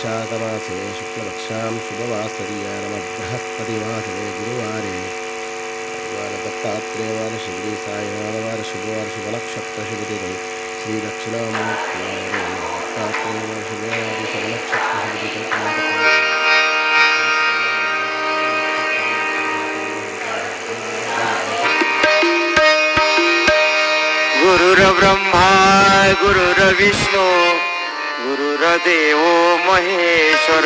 वैशाखमासे शुक्लपक्षां शुभवासर्या नमः बृहस्पतिवासरे गुरुवारे दत्तात्रेयवार शिवरी साईनाथवार शुभवार शुभनक्षत्र शुभदिने श्री दक्षिणामूर्तिवारे दत्तात्रेयवार शुभवार शुभनक्षत्र शुभदिने गुरुर्ब्रह्मा गुरुर्विष्णू गुरुर्देव महेश्वर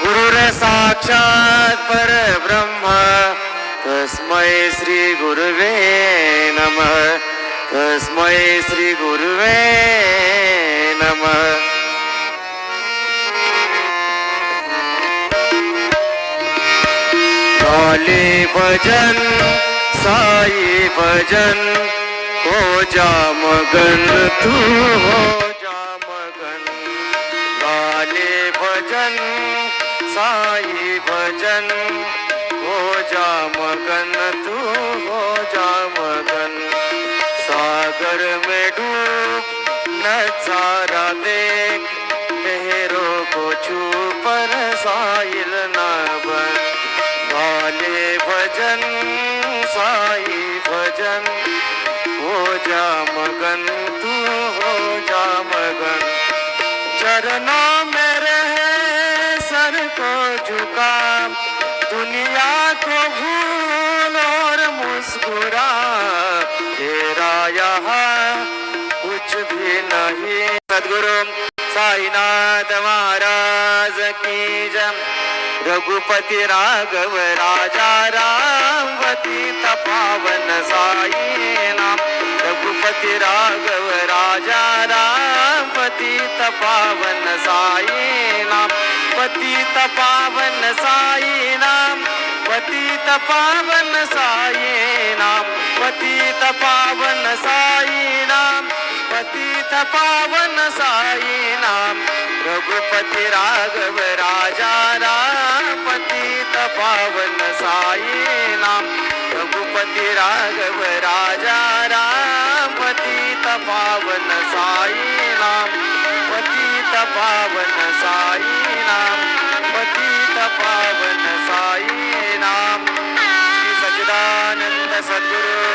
गुरुर्साक्षात् परब्रह्म तस्मै श्री गुरुवे नमः तस्मै श्री गुरुवे नमः। काले भजन साई भजन हो जा मगन तू हो जा मगन। काले भजन साई भजन हो जा मगन तू हो जा मगन। सागर में डूब नजारा देख लहरों को छू पर साहिल न बन। काले भजन साई भजन हो जा मगन तू हो जा मगन। चरणों में रहे सर को झुका दुनिया को भूल और मुस्कुरा। तेरा यहाँ कुछ भी नहीं। सद्गुरु साईनाथ महाराज की जय। रघुपति राघव राजा राम पतित पावन साई नाम। रघुपति राघव राजा राम पतित पावन साई नाम। पतित पावन साई नाम पतित पावन साई नाम। पतित पावन साई नाम पतित पावन साई नाम। रघुपति राघव राजा राम पतित पावन साई नाम। रघुपति राघव राजा राम पतित पावन साई नाम। पतित पावन साई नाम पतित पावन साई नाम। श्री सच्चिदानंद सद्गुरु